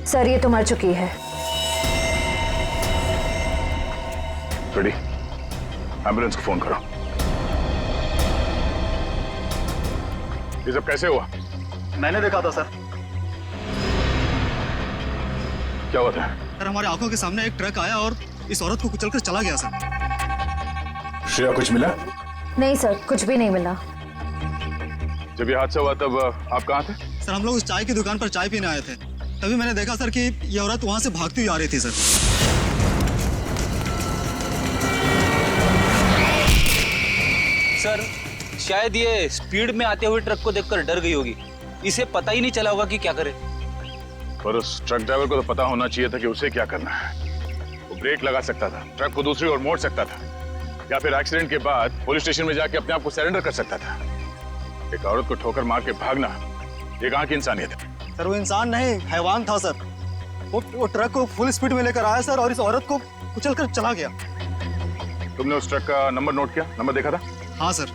Sir ये तो मर चुकी है। रेडी, एम्बुलेंस को फोन करो। ये सब कैसे हुआ? मैंने देखा था सर। क्या हुआ था? सर हमारे आंखों के सामने एक ट्रक आया और इस औरत को कुचलकर चला गया सर। श्रेया कुछ मिला? नहीं सर, कुछ भी नहीं मिला। जब ये हादसा हुआ तब आप कहाँ थे? सर हम लोग उस चाय की दुकान पर चाय पीने आए थे, तभी मैंने देखा सर कि ये औरत वहां से भागती हुई आ रही थी सर। सर शायद ये स्पीड में आते हुए ट्रक को देखकर डर गई होगी, इसे पता ही नहीं चला होगा कि क्या करे। पर उस ट्रक ड्राइवर को तो पता होना चाहिए था कि उसे क्या करना है। वो ब्रेक लगा सकता था, ट्रक को दूसरी ओर मोड़ सकता था, या फिर एक्सीडेंट के बाद पुलिस स्टेशन में जाके अपने आप को सरेंडर कर सकता था। एक औरत को ठोकर मार के भागना, ये कहाँ की इंसानियत है? सर वो इंसान नहीं, हैवान था सर। वो ट्रक को फुल स्पीड में लेकर आया सर और इस औरत को कुचलकर चला गया। तुमने उस ट्रक का नंबर नोट किया? नंबर देखा था? हाँ सर।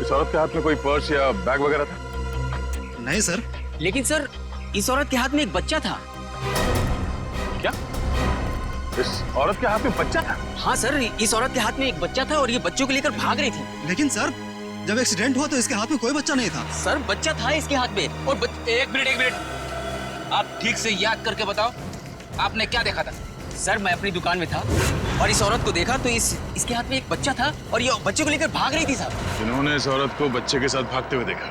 इस औरत के हाथ में कोई पर्स या बैग वगैरह था? नहीं सर। लेकिन सर इस औरत के हाथ में एक बच्चा था। क्या? इस औरत के हाथ में बच्चा था? हाँ सर, इस औरत के हाथ में एक बच्चा था और ये बच्चों को लेकर भाग रही थी। लेकिन सर जब एक्सीडेंट हुआ तो इसके हाथ में कोई बच्चा नहीं था। सर बच्चा था इसके हाथ में और एक मिनट, आप ठीक से याद करके बताओ, आपने क्या देखा था? सर मैं अपनी दुकान में था और इस औरत को देखा तो इसके हाथ में एक बच्चा था और ये बच्चे को लेकर भाग रही थी साहब। जिन्होंने इस औरत को बच्चे के साथ भागते हुए देखा,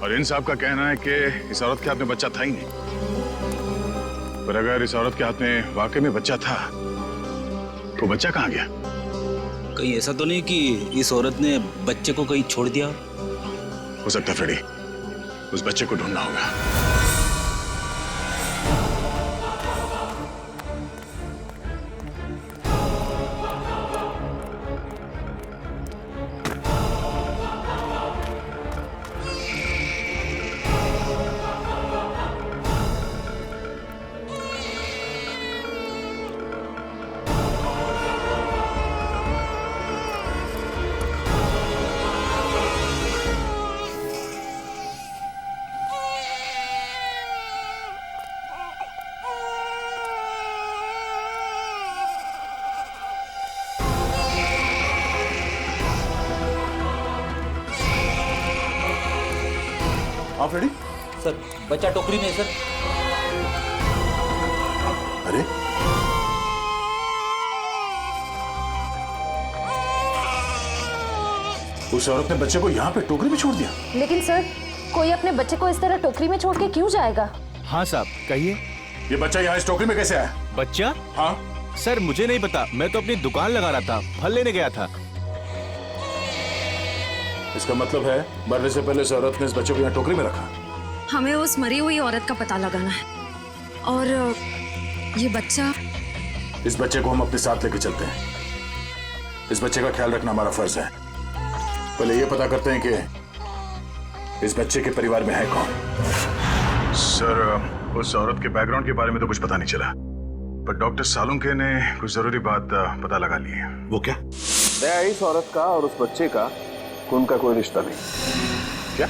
और इन साहब का कहना है कि इस औरत के हाथ में बच्चा था ही नहीं। पर अगर इस औरत के हाथ में वाकई में बच्चा था तो बच्चा कहाँ गया? कहीं ऐसा तो नहीं कि इस औरत ने बच्चे को कहीं छोड़ दिया? हो सकता है फ्रेडी, उस बच्चे को ढूंढना होगा। आप रेडी? सर बच्चा टोकरी में है सर। अरे उस औरत ने बच्चे को यहाँ पे टोकरी में छोड़ दिया। लेकिन सर कोई अपने बच्चे को इस तरह टोकरी में छोड़ के क्यों जाएगा? हाँ साहब कहिए। ये बच्चा यहाँ इस टोकरी में कैसे आया? बच्चा? हाँ सर मुझे नहीं पता, मैं तो अपनी दुकान लगा रहा था, फल लेने गया था। इसका मतलब है मरने से पहले इस औरत ने इस बच्चे को यहाँ टोकरी में रखा। हमें उस मरी हुई औरत का पता लगाना है और ये बच्चा। इस बच्चे को हम अपने साथ लेके चलते हैं। इस बच्चे का ख्याल रखना हमारा फर्ज है। पहले ये पता करते हैं कि इस बच्चे के परिवार में है कौन। सर उस औरत के बैकग्राउंड के बारे में तो कुछ पता नहीं चला, पर डॉक्टर सालुंके ने कुछ जरूरी बात पता लगा ली है। वो क्या? इस औरत का और उस बच्चे का खून का कोई रिश्ता नहीं। क्या?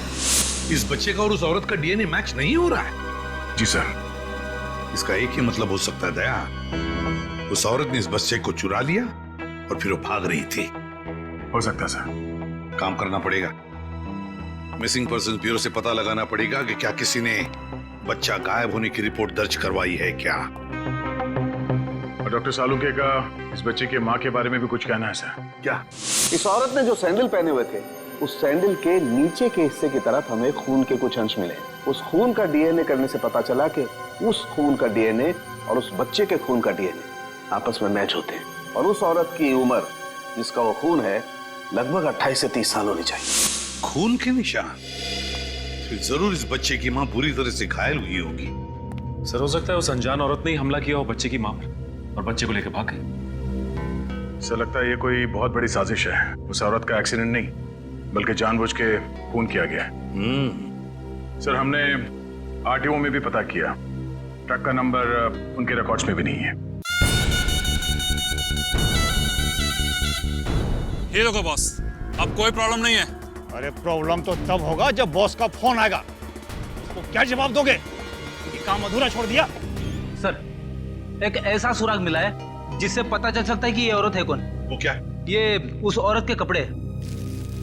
इस बच्चे का और उस औरत का डीएनए मैच नहीं हो रहा है? जी सर। इसका एक ही मतलब हो सकता है दया, उस औरत ने इस बच्चे को चुरा लिया और फिर वो भाग रही थी। हो सकता है सर। काम करना पड़ेगा, मिसिंग पर्सन ब्यूरो से पता लगाना पड़ेगा कि क्या किसी ने बच्चा गायब होने की रिपोर्ट दर्ज करवाई है क्या। और डॉक्टर सालुंके का इस बच्चे की माँ के बारे में भी कुछ कहना है सर। क्या? इस औरत ने जो सैंडल पहने हुए थे, उस सैंडल के नीचे के हिस्से की तरफ हमें खून के कुछ अंश मिले। उस खून का डीएनए करने से पता चला कि उस खून का डीएनए और उस बच्चे के खून का डीएनए आपस में मैच होते हैं, और उस औरत की उम्र जिसका वो खून है लगभग 28 से 30 साल होनी चाहिए। खून के निशान? फिर जरूर इस बच्चे की माँ बुरी तरह से घायल हुई होगी। सर हो सकता है उस अनजान औरत ने ही हमला किया हो बच्चे की मां पर और बच्चे को लेकर भाग गई। सर लगता है ये कोई बहुत बड़ी साजिश है। उस औरत का एक्सीडेंट नहीं बल्कि जानबूझ के खून किया गया है। सर हमने आरटीओ में भी पता किया, ट्रक का नंबर उनके रिकॉर्ड्स में भी नहीं है। ये देखो बॉस, अब कोई प्रॉब्लम नहीं है, अरे प्रॉब्लम तो तब होगा जब बॉस का फोन आएगा। उसको क्या जवाब दोगे? ये काम अधूरा छोड़ दिया। सर, एक ऐसा सुराग मिला है जिससे पता चल सकता है कि ये औरत है कौन। वो क्या? ये उस औरत के कपड़े,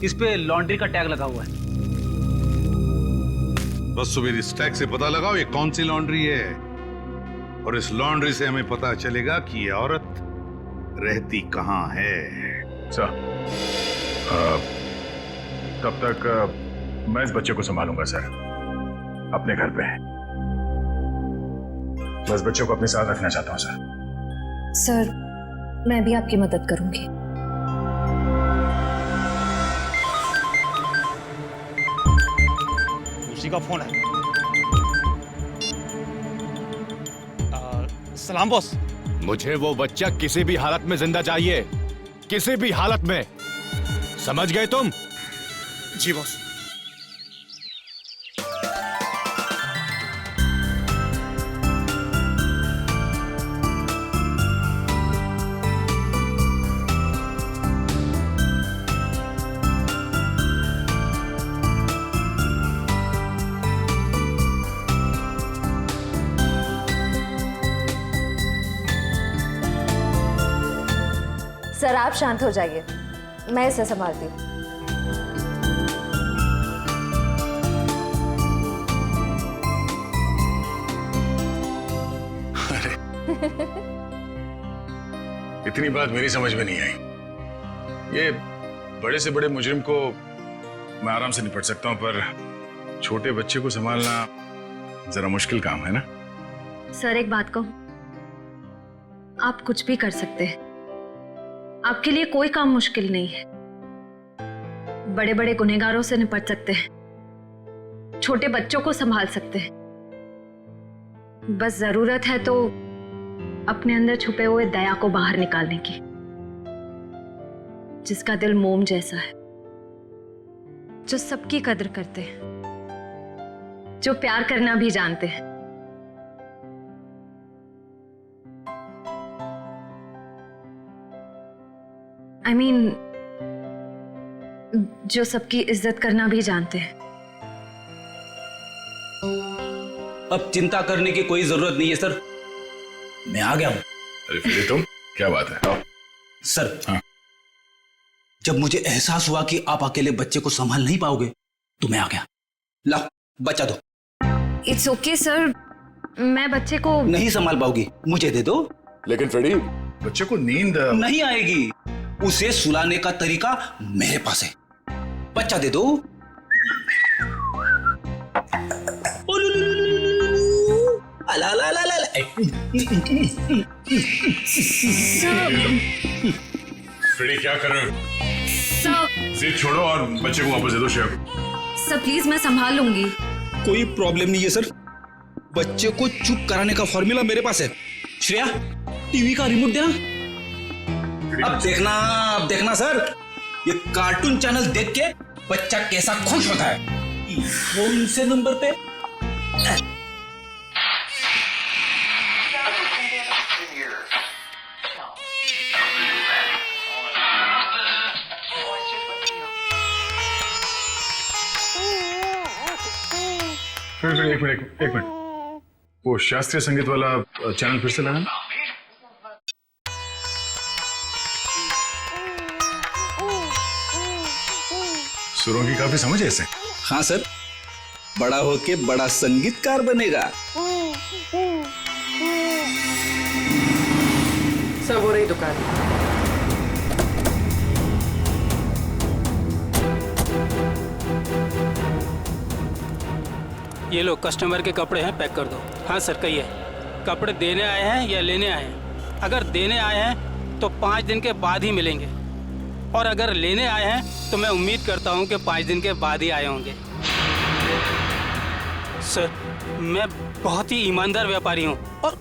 इस पे लॉन्ड्री का टैग लगा हुआ है। बस सुबह इस टैग से पता लगाओ ये कौन सी लॉन्ड्री है, और इस लॉन्ड्री से हमें पता चलेगा कि ये औरत रहती कहाँ है। सर, तब तक मैं इस बच्चे को संभालूंगा सर, अपने घर पे। बस बच्चे को अपने साथ रखना चाहता हूँ सर। सर, मैं भी आपकी मदद करूंगी। उसी का फोन है। सलाम बॉस। मुझे वो बच्चा किसी भी हालत में जिंदा चाहिए, किसी भी हालत में। समझ गए तुम? जी बॉस। सर, आप शांत हो जाइए, मैं इसे संभालती हूँ। इतनी बात मेरी समझ में नहीं आई। ये बड़े से बड़े मुजरिम को मैं आराम से निपट सकता हूं, पर छोटे बच्चे को संभालना जरा मुश्किल काम है ना। सर, एक बात कहूं, आप कुछ भी कर सकते हैं। आपके लिए कोई काम मुश्किल नहीं है। बड़े बड़े गुनहगारों से निपट सकते हैं, छोटे बच्चों को संभाल सकते हैं। बस जरूरत है तो अपने अंदर छुपे हुए दया को बाहर निकालने की, जिसका दिल मोम जैसा है, जो सबकी कदर करते हैं, जो प्यार करना भी जानते हैं। I mean, जो सबकी इज्जत करना भी जानते हैं। अब चिंता करने की कोई जरूरत नहीं है सर, मैं आ गया हूं। अरे फिर तुम, क्या बात है? आओ। सर, हाँ? जब मुझे एहसास हुआ कि आप अकेले बच्चे को संभाल नहीं पाओगे तो मैं आ गया। लाओ, बच्चा दो। इट्स ओके सर, मैं बच्चे को नहीं संभाल पाओगी, मुझे दे दो। लेकिन फ्रेडी, बच्चे को नींद नहीं आएगी, उसे सुलाने का तरीका मेरे पास है। बच्चा दे दो। फ्रेडी क्या कर रहे हो? सर, जिद छोड़ो और बच्चे को वापस दे दो श्रेया को। सर प्लीज, मैं संभाल लूंगी। कोई प्रॉब्लम नहीं है सर, बच्चे को चुप कराने का फॉर्मूला मेरे पास है। श्रेया, टीवी का रिमोट देना। अब देखना सर, ये कार्टून चैनल देख के बच्चा कैसा खुश होता है। कौन से नंबर पे? फिर एक मिनट, वो शास्त्रीय संगीत वाला चैनल फिर से लगाना। सुरों की काफी समझ है इसे। हाँ सर, बड़ा होके बड़ा संगीतकार बनेगा। सब हो रही दुकान। ये लो, कस्टमर के कपड़े हैं, पैक कर दो। हाँ सर, कहिए, कपड़े देने आए हैं या लेने आए हैं? अगर देने आए हैं तो 5 दिन के बाद ही मिलेंगे, और अगर लेने आए हैं तो मैं उम्मीद करता हूँ कि 5 दिन के बाद ही आए होंगे। सर, मैं बहुत ही ईमानदार व्यापारी हूँ, और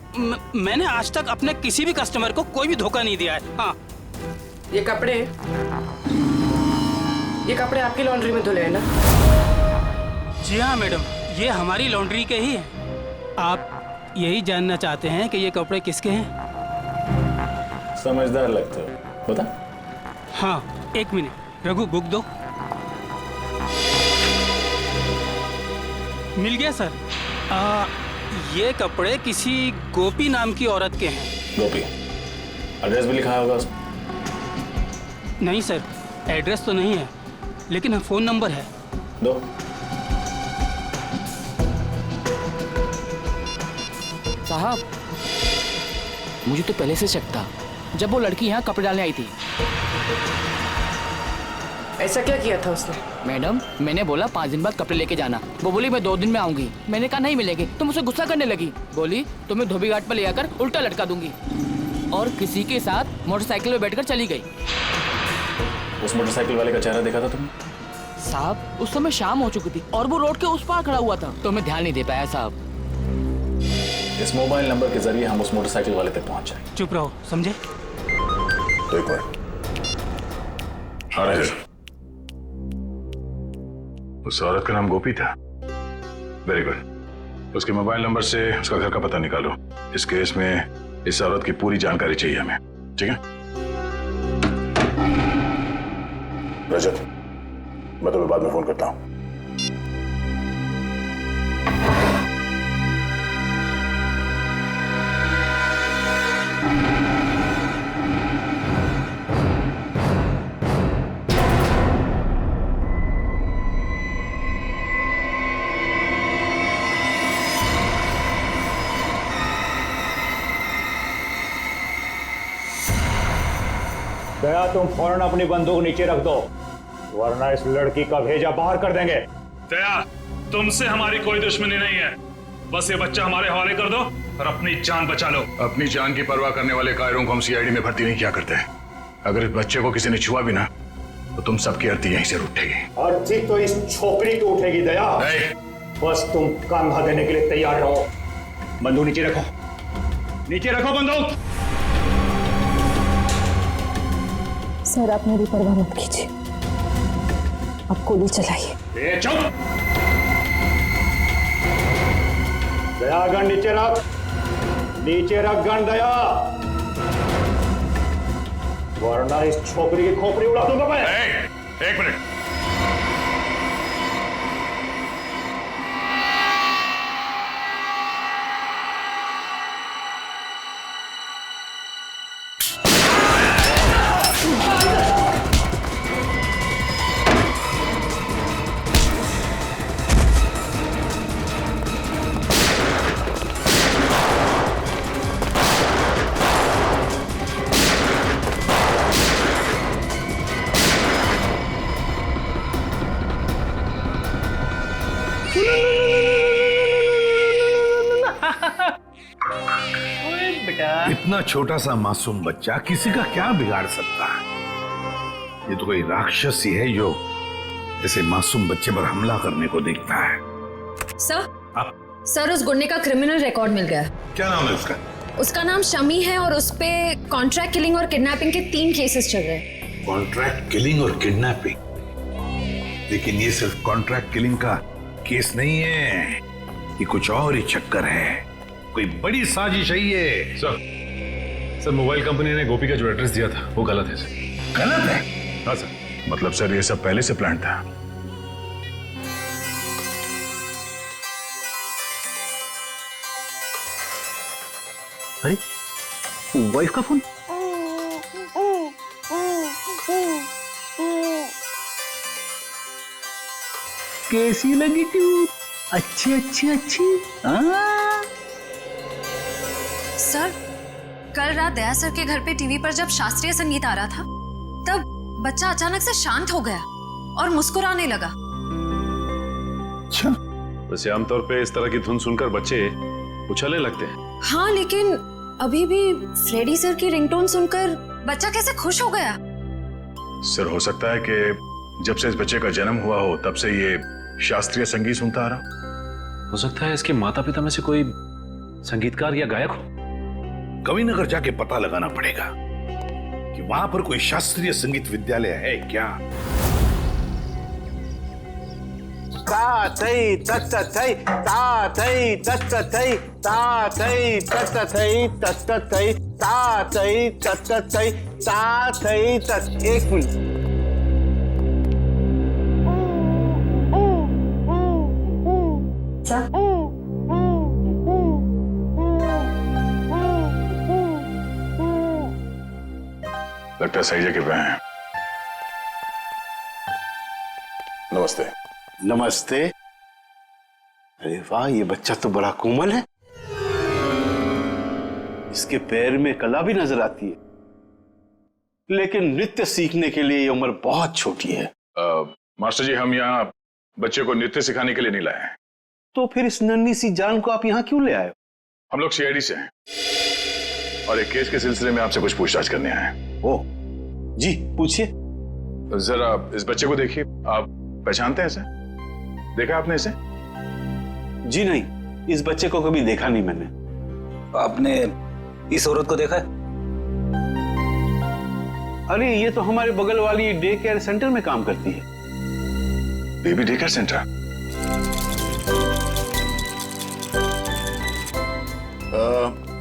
मैंने आज तक अपने किसी भी कस्टमर को कोई भी धोखा नहीं दिया है। हाँ, ये कपड़े आपकी लॉन्ड्री में धुले हैं ना? जी हाँ मैडम, ये हमारी लॉन्ड्री के ही हैं। आप यही जानना चाहते हैं कि ये कपड़े किसके हैं? समझदार लगते हो, बता। हाँ, 1 मिनट, रघु बुक दो। मिल गया सर। ये कपड़े किसी गोपी नाम की औरत के हैं। गोपी, एड्रेस भी लिखा होगा उसमें? नहीं सर, एड्रेस तो नहीं है, लेकिन फ़ोन नंबर है। दो। साहब, मुझे तो पहले से शक था जब वो लड़की यहाँ कपड़े डालने आई थी। ऐसा क्या किया था उसने? मैडम, मैंने बोला 5 दिन बाद कपड़े लेके जाना। वो बोली मैं 2 दिन में आऊंगी। मैंने कहा नहीं मिलेंगे। तो मुझसे गुस्सा करने लगी। बोली तुम्हें धोबी घाट पर ले आकर उल्टा लटका दूंगी, और किसी के साथ मोटरसाइकिल में बैठकर चली गई। उस मोटरसाइकिल वाले का चेहरा देखा था तुमने? साहब, उस समय शाम हो चुकी थी और वो रोड के उस पार खड़ा हुआ था, तो मैं ध्यान नहीं दे पाया साहब। इस मोबाइल नंबर के जरिए हम उस मोटरसाइकिल वाले तक पहुंच जाएंगे। चुप रहो, समझे? तो एक मिनट। हाँ राजेश, उस औरत का नाम गोपी था। Very good. उसके मोबाइल नंबर से उसका घर का पता निकालो। इस केस में इस औरत की पूरी जानकारी चाहिए हमें, ठीक है? रजत, मैं तुम्हें बाद में फोन करता हूं। दया, तुम फौरन अपनी बंदूक नीचे रख दो, वरना इस लड़की का भेजा बाहर कर देंगे। दया, तुमसे हमारी कोई दुश्मनी नहीं है, बस ये बच्चा हमारे हवाले कर दो और अपनी जान बचा लो। अपनी जान की परवाह करने वाले कायरों को हम सीआईडी में भर्ती नहीं किया करते। अगर इस बच्चे को किसी ने छुआ भी ना, तो तुम सबकी अर्थी यहीं से उठेगी। अर्थी तो इस छोकरी की उठेगी दया। बस तुम कंधा देने के लिए तैयार रहो। बंदूक नीचे रखो, नीचे रखो बंदूक। सर, आप मेरी परवाह मत कीजिए, आप गोली चलाइए। चुप! दया, गन नीचे रख, नीचे रख गन दया, वरना इस छोकरी की खोपड़ी उड़ा दूंगा मैं। एक मिनट। इतना छोटा सा मासूम बच्चा किसी का क्या बिगाड़ सकता है? ये तो कोई राक्षस ही है जो ऐसे मासूम बच्चे पर हमला करने को देखता है। सर, उस गुंडे का क्रिमिनल रिकॉर्ड मिल गया। क्या नाम है उसका? उसका नाम शमी है और उस पे कॉन्ट्रैक्ट किलिंग और किडनैपिंग के 3 केसेस चल रहे हैं। कॉन्ट्रैक्ट किलिंग और किडनैपिंग? लेकिन ये सिर्फ कॉन्ट्रैक्ट किलिंग का केस नहीं है, ये कुछ और ही चक्कर है, कोई बड़ी साजिश है ये। सर, मोबाइल कंपनी ने गोपी का जो एड्रेस दिया था वो गलत है सर। गलत है? हाँ सर। मतलब सर, ये सब पहले से प्लान था? अरे, वाइफ का फोन। कैसी लगी ट्यून? अच्छी अच्छी अच्छी। सर, कल रात दया सर के घर पे टीवी पर जब शास्त्रीय संगीत आ रहा था, तब बच्चा अचानक से शांत हो गया और मुस्कुराने लगा। अच्छा, वैसे आमतौर पे इस तरह की धुन सुनकर बच्चे उछलने लगते हैं। हाँ, लेकिन अभी भी फ्रेडी सर की रिंगटोन सुनकर बच्चा कैसे खुश हो गया? सर, हो सकता है कि जब से इस बच्चे का जन्म हुआ हो तब से ये शास्त्रीय संगीत सुनता आ रहा। हो सकता है इसके माता पिता में से कोई संगीतकार या गायक हो। कविनगर जाके पता लगाना पड़ेगा कि वहां पर कोई शास्त्रीय संगीत विद्यालय है क्या। ता थई तत थई ता थई तत थई ता थई तत थई तत थई ता थई तत थई ता थई तत। एक मिनट, सर लगता है सही जगह पे हैं। नमस्ते। नमस्ते। अरे वाह, ये बच्चा तो बड़ा कोमल है। इसके पैर में कला भी नजर आती है, लेकिन नृत्य सीखने के लिए ये उम्र बहुत छोटी है। मास्टर जी, हम यहाँ बच्चे को नृत्य सिखाने के लिए नहीं लाए हैं। तो फिर इस नन्ही सी जान को आप यहाँ क्यों ले आए? हम लोग सीआईडी से हैं और एक केस के सिलसिले में आपसे कुछ पूछताछ करने आए हैं। ओ जी, पूछिए। जरा इस बच्चे को देखिए। आप पहचानते हैं इसे? देखा आपने इसे? जी नहीं, इस बच्चे को कभी देखा नहीं मैंने। आपने इस औरत को देखा है? अरे ये तो हमारे बगल वाली डे केयर सेंटर में काम करती है। Baby day care centre?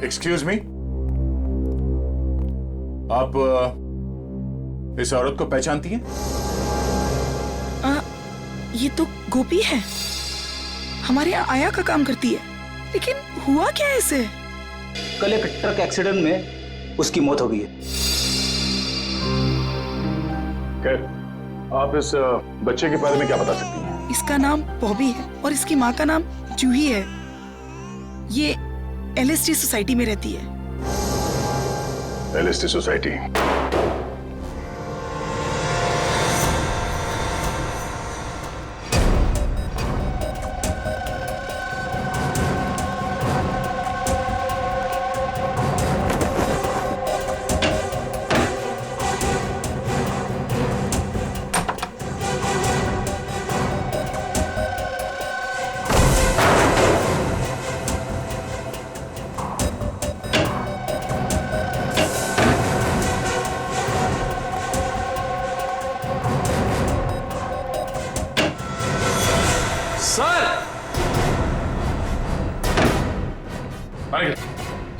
Excuse me, आप इस औरत को पहचानती हैं? ये तो गोपी है, हमारे यहाँ आया का काम करती है। लेकिन हुआ क्या ऐसे? कल एक ट्रक एक्सीडेंट में उसकी मौत हो गई है। खैर, आप इस बच्चे के बारे में क्या बता सकती हैं? इसका नाम बॉबी है और इसकी माँ का नाम जूही है। ये एलएसटी सोसाइटी में रहती है। LST society?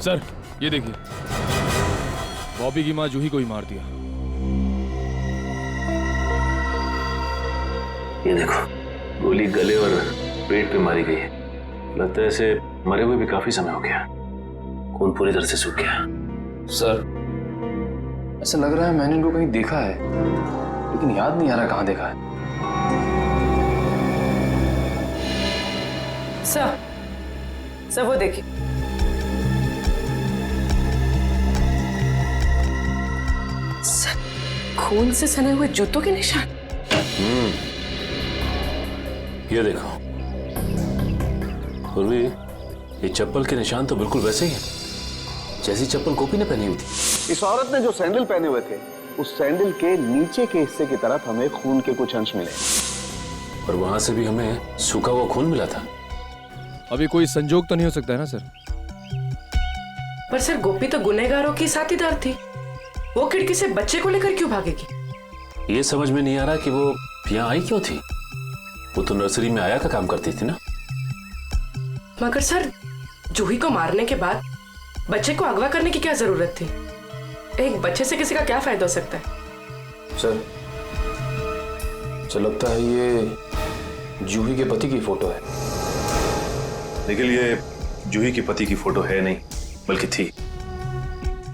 सर, ये देखिए, बॉबी की माँ जूही को ही मार दिया। ये देखो, गोली गले और पेट पे मारी गई है। लगता है इसे मरे हुए भी काफी समय हो गया। खून पूरी तरह से सूख गया। सर, ऐसा लग रहा है मैंने इनको कहीं देखा है, लेकिन याद नहीं आ रहा कहाँ देखा है। सर वो देखिए। खून से सने हुए जूतों के निशान। ये देखो, पूर्वी, ये चप्पल के निशान तो बिल्कुल वैसे ही हैं जैसी चप्पल गोपी ने पहनी हुई थी। इस औरत ने जो सैंडल पहने हुए थे, उस सैंडल के नीचे के हिस्से की तरफ हमें खून के कुछ अंश मिले और वहां से भी हमें सूखा हुआ खून मिला था। अभी कोई संजोग तो नहीं हो सकता है ना सर? पर सर, गोपी तो गुनहगारों की साथीदार थी। वो खिड़की से बच्चे को लेकर क्यों भागेगी? ये समझ में नहीं आ रहा कि वो यहाँ आई क्यों थी। वो तो नर्सरी में आया का काम करती थी ना। मगर सर, जूही को मारने के बाद बच्चे को अगवा करने की क्या जरूरत थी? एक बच्चे से किसी का क्या फायदा हो सकता है? सर, मुझे लगता है ये जूही के पति की फोटो है। लेकिन ये जूही के पति की फोटो है नहीं, बल्कि थी।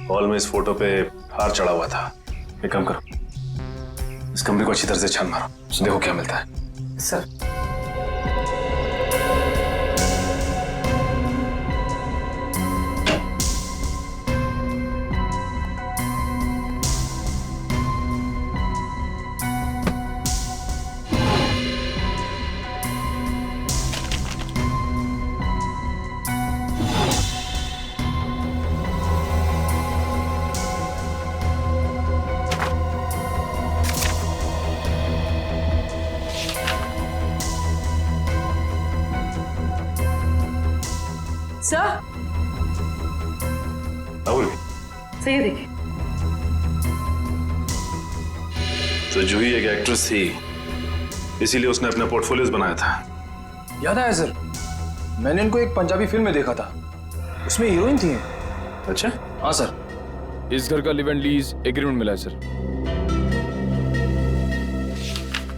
हॉल में इस फोटो पे हार चढ़ा हुआ था। एक काम करो, इस कमरे को अच्छी तरह से छान मारो, देखो क्या मिलता है। सर, सही देखिए। तो जूही एक एक्ट्रेस थी, इसीलिए उसने अपना पोर्टफोलियोज बनाया था। याद आया सर, मैंने इनको एक पंजाबी फिल्म में देखा था, उसमें हीरोइन थी। अच्छा? हाँ सर। इस घर का लिव एंड लीज एग्रीमेंट मिला है सर।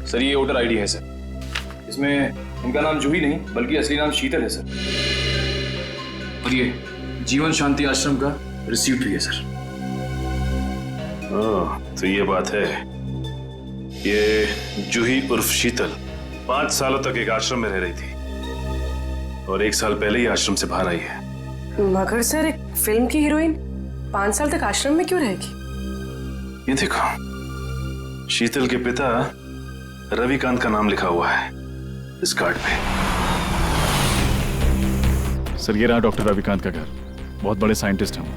सर, ये वोटर आईडी है सर। इसमें इनका नाम जूही नहीं बल्कि असली नाम शीतल है सर। और ये जीवन शांति आश्रम का रिसीप्ट भी है सर। ओह, तो ये बात है। ये जूही उर्फ शीतल 5 सालों तक एक आश्रम में रह रही थी और 1 साल पहले ही आश्रम से बाहर आई है। मगर सर एक फिल्म की हीरोइन 5 साल तक आश्रम में क्यों रहेगी? ये देखो, शीतल के पिता रविकांत का नाम लिखा हुआ है इस कार्ड पे। सर ये रहा डॉक्टर रविकांत का घर। बहुत बड़े साइंटिस्ट हैं वो।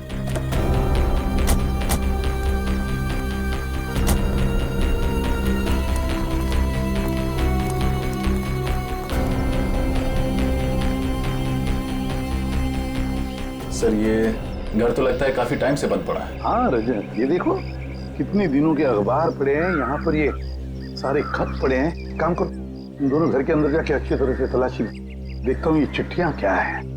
सर ये घर तो लगता है काफी टाइम से बंद पड़ा है। हाँ रजत, ये देखो कितने दिनों के अखबार पड़े हैं यहाँ पर, ये सारे खत पड़े हैं। काम करो, इन दोनों घर के अंदर जाके अच्छी तरह से तलाशी देखता हूँ ये चिट्ठियां क्या है।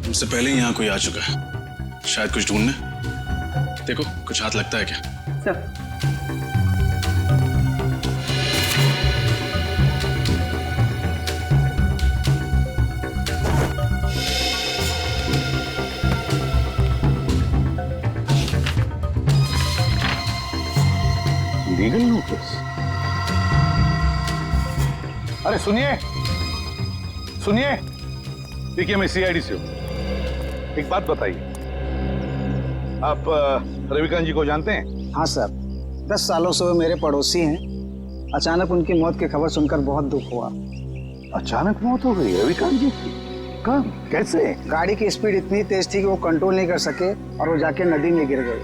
हमसे पहले ही यहाँ कोई आ चुका है, शायद कुछ ढूंढने। देखो कुछ हाथ लगता है क्या? Sir legal notice? अरे सुनिए सुनिए, देखिए मैं सीआईडी से हूँ। एक बात बताइए, आप रविकांत जी को जानते हैं? हाँ सर, 10 सालों से वो मेरे पड़ोसी हैं। अचानक उनकी मौत की खबर सुनकर बहुत दुख हुआ। अचानक मौत हो गई रविकांत जी की? कब, कैसे? गाड़ी की स्पीड इतनी तेज थी कि वो कंट्रोल नहीं कर सके और वो जाके नदी में गिर गए।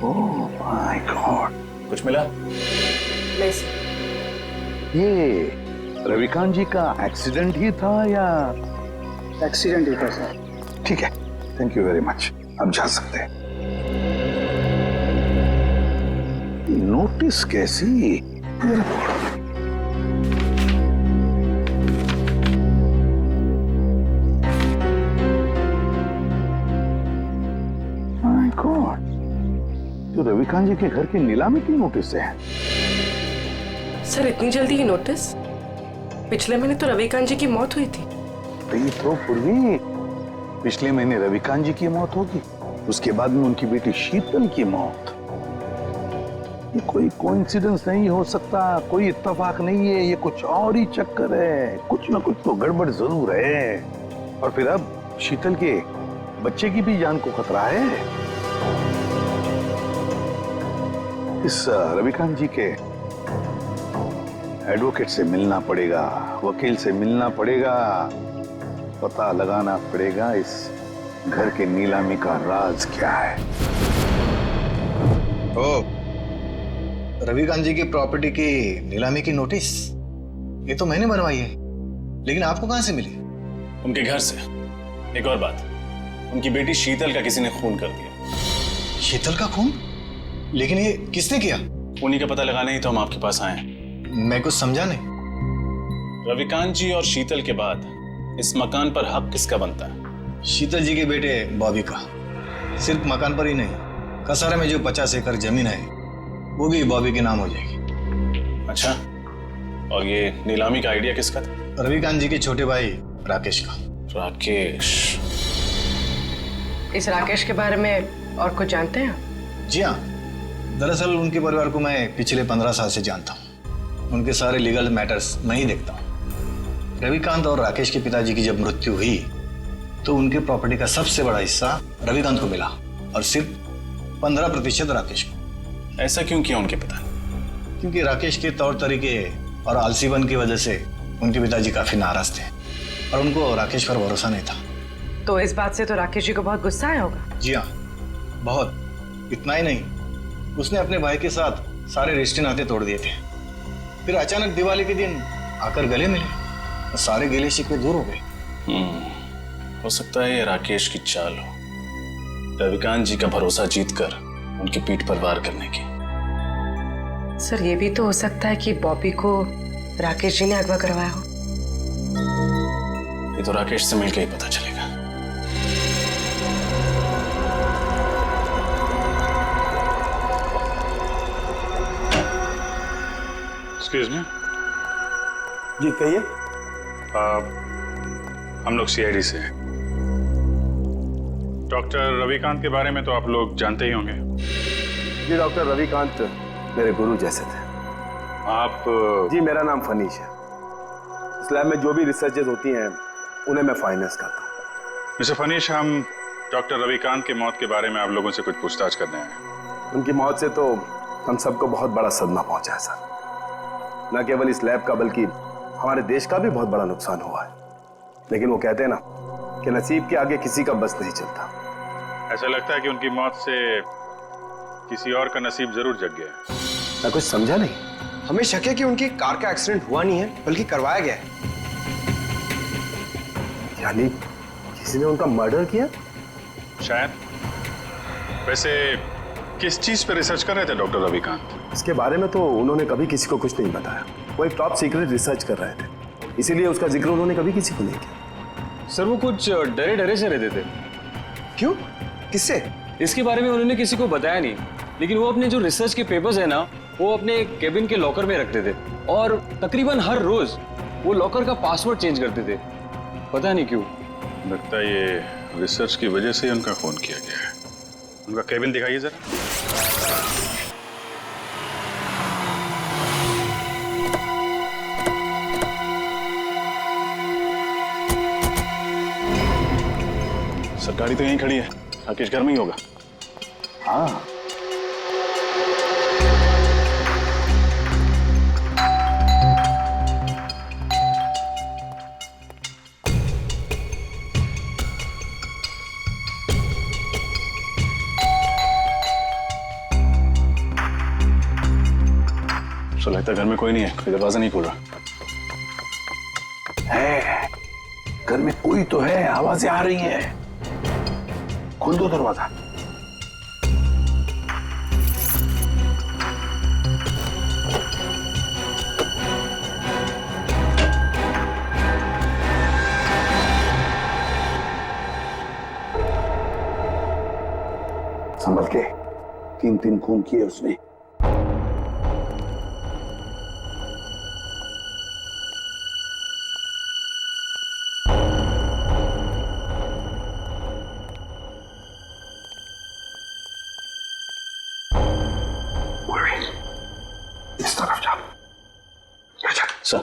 Oh my God. कुछ मिला? नहीं सर। ये रविकांत जी का एक्सीडेंट ही था या? एक्सीडेंट ही था सर। ठीक है, थैंक यू वेरी मच। अब जा सकते हैं। नोटिस कैसी? माय गॉड, तो रविकांत जी के घर की नीलामी की नोटिस है। सर इतनी जल्दी ही नोटिस? पिछले महीने तो रविकांत जी की मौत हुई थी। तो पूर्वी पिछले महीने रविकांत जी की मौत होगी, उसके बाद में उनकी बेटी शीतल की मौत। ये कोई कोइंसिडेंस नहीं हो सकता, कोई इत्तेफाक नहीं है, ये कुछ और ही चक्कर है। कुछ ना कुछ तो गड़बड़ जरूर है। और फिर अब शीतल के बच्चे की भी जान को खतरा है। इस रविकांत जी के एडवोकेट से मिलना पड़ेगा, वकील से मिलना पड़ेगा, पता लगाना पड़ेगा इस घर के नीलामी का राज क्या है। ओ, रविकांत जी की प्रॉपर्टी की नीलामी की नोटिस ये तो मैंने बनवाई है, लेकिन आपको कहां से मिली? उनके घर से। एक और बात, उनकी बेटी शीतल का किसी ने खून कर दिया। शीतल का खून? लेकिन ये किसने किया? उन्हीं का पता लगाने ही तो हम आपके पास आए हैं। मैं कुछ समझा नहीं। रविकांत जी और शीतल के बाद इस मकान पर हक किसका बनता है? शीतल जी के बेटे बॉबी का। सिर्फ मकान पर ही नहीं, कसारा में जो 50 एकड़ जमीन है वो भी बॉबी के नाम हो जाएगी। अच्छा, और ये नीलामी का आइडिया किसका था? रविकांत जी के छोटे भाई राकेश का। राकेश? इस राकेश के बारे में और कुछ जानते हैं? जी हाँ, दरअसल उनके परिवार को मैं पिछले 15 साल से जानता हूँ। उनके सारे लीगल मैटर्स मैं ही देखता हूँ। रविकांत और राकेश के पिताजी की जब मृत्यु हुई तो उनके प्रॉपर्टी का सबसे बड़ा हिस्सा रविकांत को मिला और सिर्फ 15% राकेश को। ऐसा क्यों किया उनके पिता? क्योंकि राकेश के तौर तरीके और आलसीपन की वजह से उनके पिताजी काफी नाराज थे और उनको राकेश पर भरोसा नहीं था। तो इस बात से तो राकेश जी को बहुत गुस्सा आया होगा। जी हाँ, बहुत। इतना ही नहीं, उसने अपने भाई के साथ सारे रिश्ते नाते तोड़ दिए थे। फिर अचानक दिवाली के दिन आकर गले मिले और सारे गिले शिकवे दूर हो गए। हो सकता है ये राकेश की चाल हो, रविकांत जी का भरोसा जीतकर उनकी पीठ पर वार करने की। सर ये भी तो हो सकता है कि बॉबी को राकेश जी ने अगवा करवाया हो। ये तो राकेश से मिलकर ही पता चलेगा। Excuse me. जी कहिए। हम लोग सीआईडी से हैं। डॉक्टर रविकांत के बारे में तो आप लोग जानते ही होंगे। जी डॉक्टर रविकांत मेरे गुरु जैसे थे। आप? जी मेरा नाम फनीश है। इस लैब में जो भी रिसर्चेज होती हैं उन्हें मैं फाइनेंस करता हूँ। मिस्टर फनीश, हम डॉक्टर रविकांत की मौत के बारे में आप लोगों से कुछ पूछताछ करने हैं। उनकी मौत से तो हम सबको बहुत बड़ा सदमा पहुंचा है सर। न केवल इस लैब का बल्कि हमारे देश का भी बहुत बड़ा नुकसान हुआ है। लेकिन वो कहते हैं ना कि नसीब के आगे किसी का बस नहीं चलता। ऐसा लगता है कि उनकी मौत से किसी और का नसीब जरूर जग गया है। मैं कुछ समझा नहीं। हमें शक है कि उनकी कार का एक्सीडेंट हुआ नहीं है बल्कि करवाया गया है। यानी किसी ने उनका मर्डर किया? शायद। वैसे किस चीज पे रिसर्च कर रहे थे डॉक्टर रविकांत? इसके बारे में तो उन्होंने कभी किसी को कुछ नहीं बताया। वो एक टॉप सीक्रेट रिसर्च कर रहे थे, इसीलिए उसका जिक्र उन्होंने कभी किसी को नहीं किया। सर वो कुछ डरे डरे से रहते थे। क्यों? किससे? इसके बारे में उन्होंने किसी को बताया नहीं, लेकिन वो अपने जो रिसर्च के पेपर्स है ना वो अपने केबिन के लॉकर में रखते थे और तकरीबन हर रोज वो लॉकर का पासवर्ड चेंज करते थे। पता नहीं क्यों। लगता है ये रिसर्च की वजह से उनका खून किया गया है। उनका केबिन दिखाइए जरा। सर गाड़ी तो यहीं खड़ी है, राकेश घर में ही होगा। हाँ तो लगता है घर में कोई नहीं है, कोई दरवाजा नहीं खोल रहा है। घर में कोई तो है, आवाजें आ रही हैं। खोल दो दरवाजा। संभल के। 3 खून किए उसने। इस तरफ जाओ। सर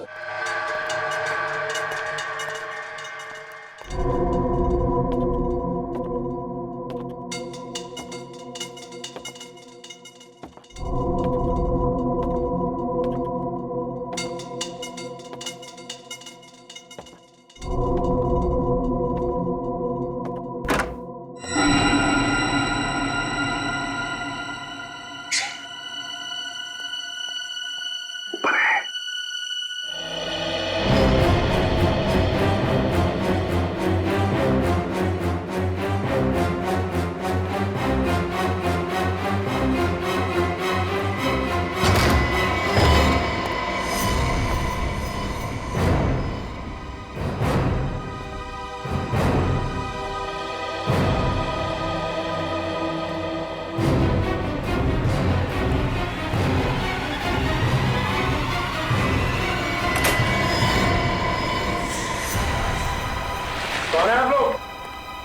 कौन है आप लोग?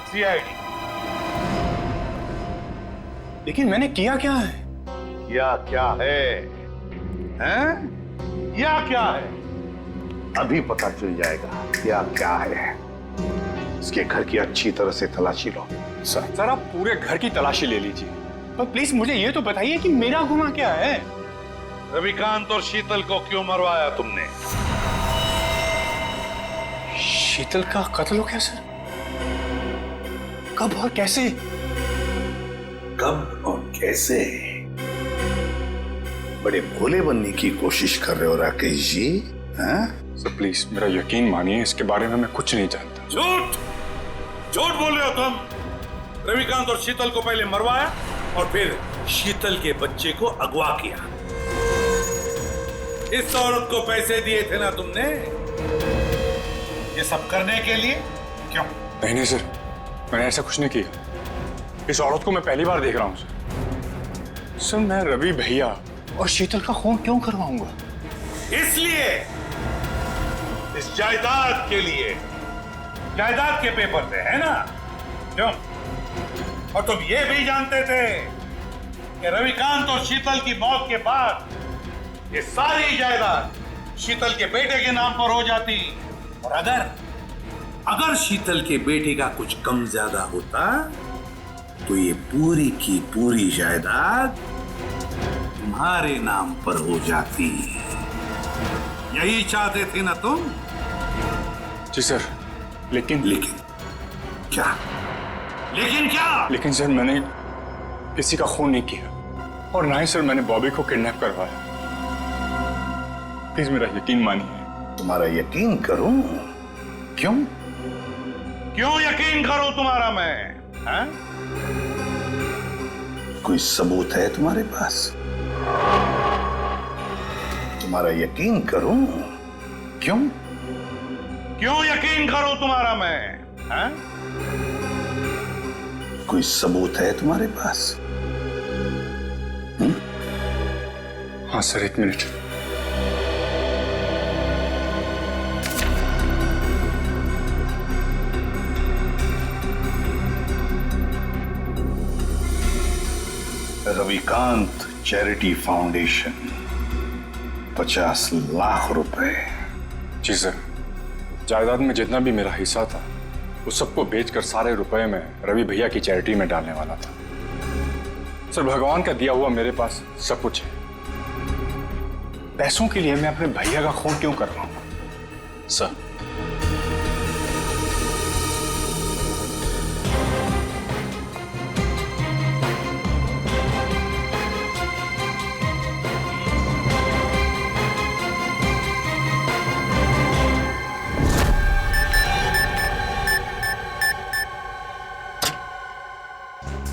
सीआईडी। लेकिन मैंने किया क्या है? क्या क्या है? हैं? क्या क्या है? अभी पता चल जाएगा क्या क्या है। इसके घर की अच्छी तरह से तलाशी लो। सर आप पूरे घर की तलाशी ले लीजिए, पर प्लीज मुझे ये तो बताइए कि मेरा गुनाह क्या है? रविकांत और शीतल को क्यों मरवाया तुमने? शीतल का कत्ल हो गया सर? कब और कैसे? कब और कैसे? बड़े भोले बनने की कोशिश कर रहे हो राकेश जी। हाँ? सर प्लीज मेरा यकीन मानिए, इसके बारे में मैं कुछ नहीं जानता। झूठ झूठ बोल रहे हो तुम। रविकांत और शीतल को पहले मरवाया और फिर शीतल के बच्चे को अगवा किया। इस औरत को पैसे दिए थे ना तुमने, ये सब करने के लिए? क्यों? नहीं सर, मैंने ऐसा कुछ नहीं किया। इस औरत को मैं पहली बार देख रहा हूँ सर। सर मैं रवि भैया और शीतल का खून क्यों करवाऊंगा? इसलिए, इस जायदाद के लिए। जायदाद के पेपर थे, है ना? क्यों? और तुम ये भी जानते थे कि रविकांत और शीतल की मौत के बाद ये सारी जायदाद शीतल के बेटे के नाम पर हो जाती, और अगर शीतल के बेटे का कुछ कम ज्यादा होता तो ये पूरी की पूरी जायदाद तुम्हारे नाम पर हो जाती। यही चाहते थे ना तुम? जी सर, लेकिन क्या? लेकिन सर मैंने किसी का खून नहीं किया, और ना ही सर मैंने बॉबी को किडनैप करवाया। प्लीज मेरा यकीन मानिए। तुम्हारा यकीन करूं? क्यों? क्यों यकीन करूं तुम्हारा मैं? है? कोई सबूत है तुम्हारे पास? तुम्हारा यकीन करूं? क्यों? क्यों यकीन करूं तुम्हारा मैं? है? कोई सबूत है तुम्हारे पास? हाँ सर, एक minute. Ravikant charity foundation, 50 lakh रुपए। जी सर, जायदाद में जितना भी मेरा हिस्सा था उस सबको बेचकर सारे रुपए में रवि भैया की चैरिटी में डालने वाला था। सर भगवान का दिया हुआ मेरे पास सब कुछ है। पैसों के लिए मैं अपने भैया का खून क्यों कर रहा हूं? सर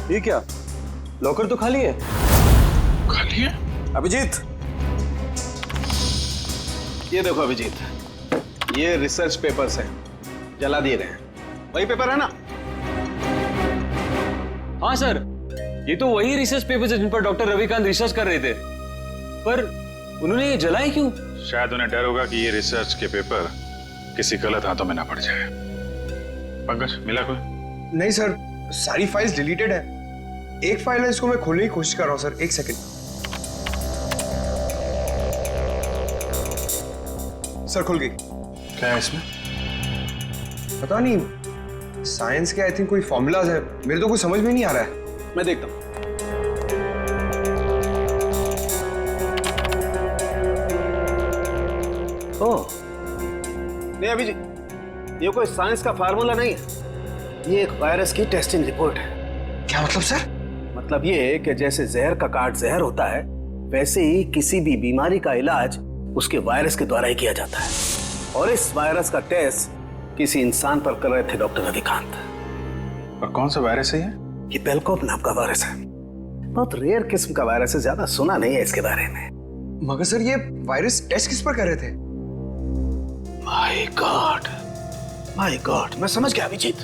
ये क्या? लॉकर तो खाली है। खाली है? अभिजीत, ये देखो अभिजीत, ये रिसर्च पेपर्स हैं, जला दिए गए हैं। वही पेपर है ना? हाँ सर, ये तो वही रिसर्च पेपर्स है जिन पर डॉक्टर रविकांत रिसर्च कर रहे थे, पर उन्होंने ये जलाए क्यों? शायद उन्हें डर होगा कि ये रिसर्च के पेपर किसी गलत हाथों में ना पड़ जाए। पंकज, मिला कोई? नहीं सर, सारी फाइल्स डिलीटेड है। एक फाइल है, इसको मैं खोलने की कोशिश कर रहा हूं सर, एक सेकंड। सर खुल गई। क्या है इसमें? पता नहीं, साइंस के आई थिंक कोई फॉर्मूलाज है, मेरे तो कुछ समझ में नहीं आ रहा है। मैं देखता हूं। ओह, नहीं अभिजीत, ये कोई साइंस का फार्मूला नहीं है, ये एक वायरस की टेस्टिंग रिपोर्ट है। क्या मतलब सर? मतलब ये कि जैसे जहर का काट जहर होता है, वैसे ही किसी भी बीमारी का इलाज उसके वायरस के द्वारा ही किया जाता है। और इस वायरस का टेस्ट किसी इंसान पर कर रहे थे डॉक्टर रविकांत। और कौन सा वायरस है ये? ये बेलकॉप नाम का वायरस है। बहुत रेयर किस्म का वायरस है, ज्यादा सुना नहीं है इसके बारे में। मगर सर ये वायरस टेस्ट किस पर कर रहे थे? माय गॉड, मैं समझ गया अभिजीत।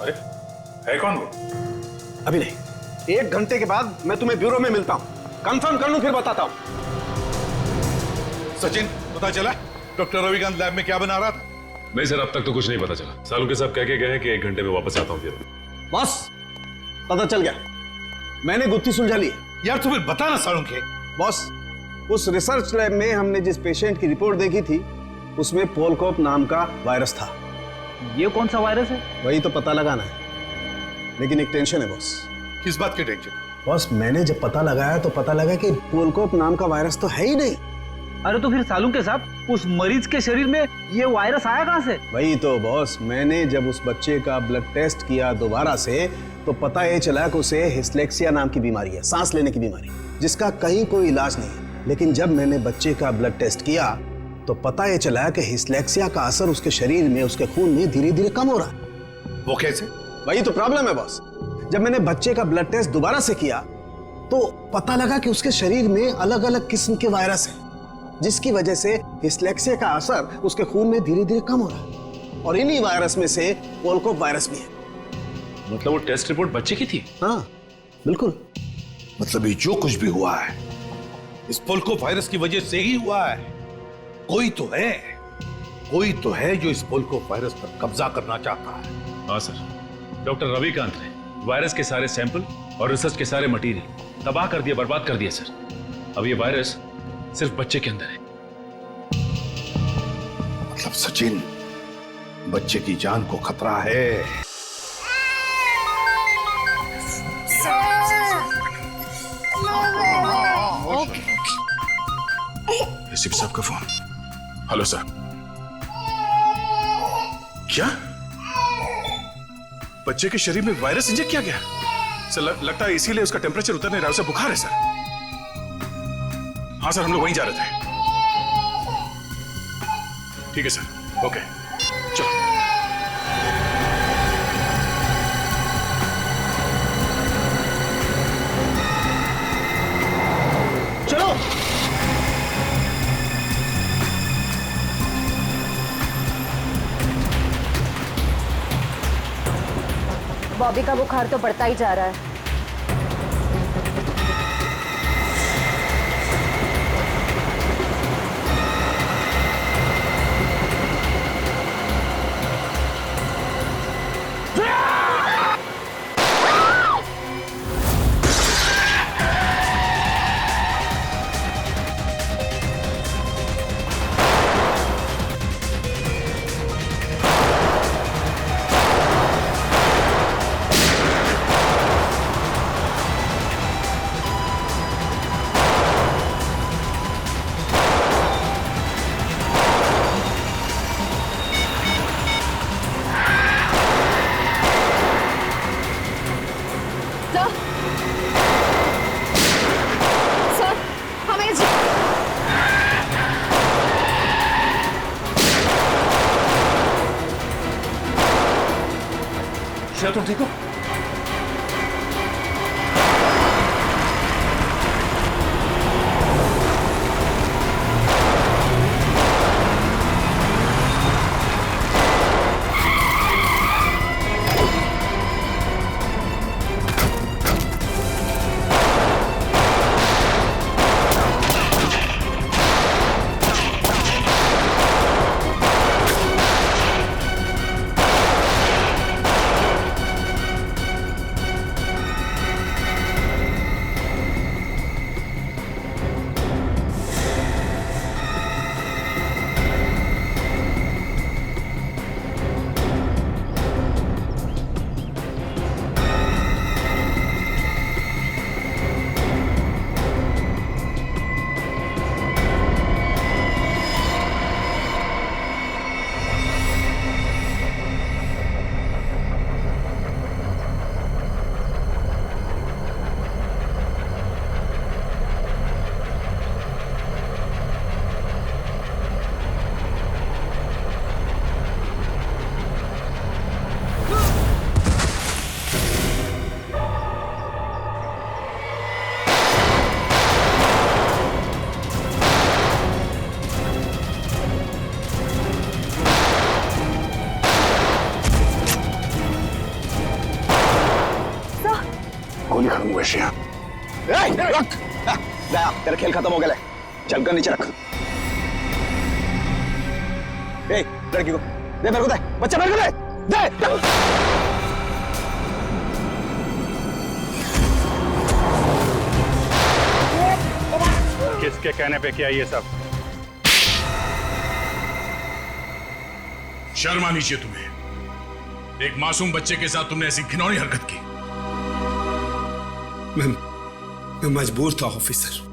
अरे है कौन वो? अभी नहीं, 1 घंटे के बाद मैं तुम्हें ब्यूरो में मिलता हूं, कंफर्म कर लूं फिर बताता हूं। सचिन, पता चला डॉक्टर रविकांत लैब में क्या बना रहा था? नहीं सर, अब तक तो कुछ नहीं पता चला। सालू के साहब कह के गए हैं कि 1 घंटे में वापस आता हूं। फिर बस पता चल गया, मैंने गुत्थी सुलझा ली। यार तुम्हें बताना सालुंखे। बॉस, उस रिसर्च लैब में हमने जिस पेशेंट की रिपोर्ट देखी थी उसमें पोलकॉप नाम का वायरस था। ये कौन सा वायरस है? वही तो पता लगाना है, लेकिन एक टेंशन है बॉस। किस बात की टेंशन? बॉस, मैंने जब पता लगाया तो पता लगा कि पोलकॉप नाम का वायरस तो है ही नहीं। अरे तो फिर सालुंखे साहब, उस मरीज के शरीर में ये वायरस आया कहां से? वही तो बॉस, मैंने जब उस बच्चे का ब्लड टेस्ट किया दोबारा से तो पता ये चला कि उसे हिस्लेक्सिया नाम की बीमारी है, सांस लेने की बीमारी, जिसका कहीं कोई इलाज नहीं है। लेकिन जब मैंने बच्चे का ब्लड टेस्ट किया तो पता ये चला कि हिस्लेक्सिया का असर उसके शरीर में, उसके खून में धीरे धीरे कम हो रहा है। वो कैसे? वही तो प्रॉब्लम है बॉस। जब मैंने बच्चे का ब्लड टेस्ट दोबारा से किया तो पता लगा कि उसके शरीर में अलग अलग किस्म के वायरस हैं। जिसकी वजह से डिस्लेक्सिया का असर उसके खून में धीरे धीरे कम हो रहा है। और इन्हीं वायरस में से पोलको वायरस भी है। मतलब वो टेस्ट रिपोर्ट बच्चे की थी? हाँ बिल्कुल। मतलब ये जो कुछ भी हुआ है इस पोलको वायरस की वजह से ही हुआ है। कोई तो है जो इस पोलको वायरस पर कब्जा करना चाहता है। हाँ सर, डॉक्टर रविकांत ने वायरस के सारे सैंपल और रिसर्च के सारे मटेरियल तबाह कर दिया, बर्बाद कर दिया सर। अब ये वायरस सिर्फ बच्चे के अंदर है। मतलब सचिन, बच्चे की जान को खतरा है। एसीपी साहब का फोन। Hello sir. क्या बच्चे के शरीर में वायरस इंजेक्ट किया गया? सर लगता है इसीलिए उसका टेम्परेचर उतर नहीं रहा, उसे बुखार है सर। हाँ सर, हम लोग वहीं जा रहे थे। ठीक है सर, ओके चलो। चलो बॉबी का बुखार तो बढ़ता ही जा रहा है। श्रेया तुम ठीक हो? गोली खत्म हुई श्रेया। रख दया, तेरा खेल खत्म हो गया। चल कर नीचे रख। लड़की को दे, मेरे को दे, बच्चा मेरे को दे, दे। किसके कहने पे किया ये सब? शर्म आनी चाहिए तुम्हें। एक मासूम बच्चे के साथ तुमने ऐसी घिनौनी हरकत की। मैं मजबूर था ऑफिसर।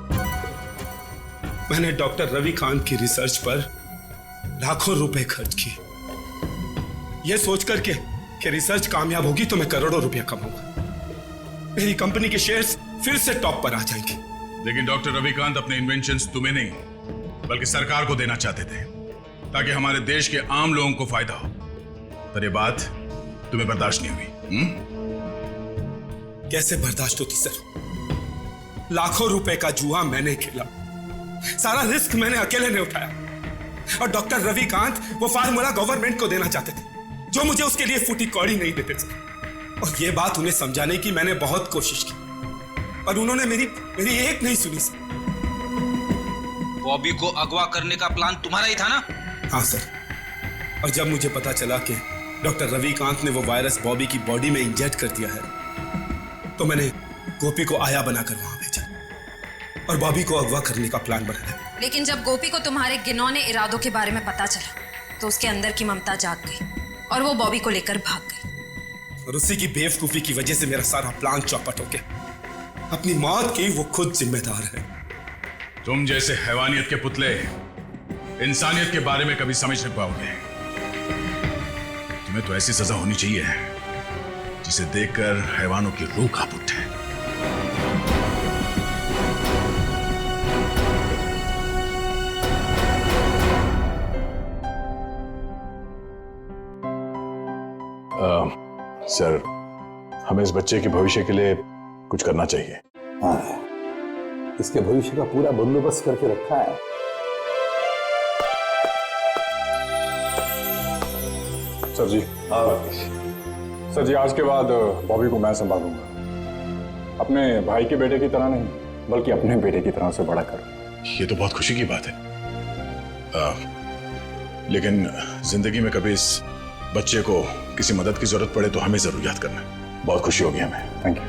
मैंने डॉक्टर रविकांत की रिसर्च पर लाखों रुपए खर्च किए, यह सोचकर कि रिसर्च कामयाब होगी तो मैं करोड़ों रुपया कमाऊंगा, मेरी कंपनी के शेयर्स फिर से टॉप पर आ जाएंगे। लेकिन डॉक्टर रविकांत अपने इन्वेंशंस तुम्हें नहीं बल्कि सरकार को देना चाहते थे ताकि हमारे देश के आम लोगों को फायदा हो। पर यह बात तुम्हें बर्दाश्त नहीं हुई। कैसे बर्दाश्त होती सर? लाखों रुपए का जुआ मैंने खेला, सारा रिस्क मैंने अकेले ने उठाया और डॉक्टर रविकांत वो फार्मूला गवर्नमेंट को देना चाहते थे जो मुझे उसके लिए फूटी कौड़ी नहीं देते थे। और ये बात उन्हें समझाने की मैंने बहुत कोशिश की और उन्होंने मेरी एक नहीं सुनी सर। बॉबी को अगवा करने का प्लान तुम्हारा ही था ना? हाँ सर, और जब मुझे पता चला कि डॉक्टर रविकांत ने वो वायरस बॉबी की बॉडी में इंजेक्ट कर दिया है तो मैंने गोपी को आया बनाकर वहां भेजा और बॉबी को अगवा करने का प्लान बनाया। लेकिन जब गोपी को तुम्हारे घिनौने इरादों के बारे में पता चला तो उसके अंदर की ममता जाग गई और वो बॉबी को लेकर भाग गई। और उसी की बेवकूफी की वजह से मेरा सारा प्लान चौपट हो गया। अपनी मौत की वो खुद जिम्मेदार है। तुम जैसे हैवानियत के पुतले इंसानियत के बारे में कभी समझ नहीं पाओगे। तुम्हें तो ऐसी सजा होनी चाहिए जिसे देखकर हैवानों की रूह कांप उठे। सर, हमें इस बच्चे के भविष्य के लिए कुछ करना चाहिए। हाँ, इसके भविष्य का पूरा बंदोबस्त करके रखा है। सर जी। सर जी, आज के बाद बॉबी को मैं संभालूंगा। अपने भाई के बेटे की तरह नहीं, बल्कि अपने बेटे की तरह से बड़ा कर। ये तो बहुत खुशी की बात है। लेकिन जिंदगी में कभी इस बच्चे को किसी मदद की जरूरत पड़े तो हमें जरूर याद करना। बहुत खुशी होगी हमें। Thank you.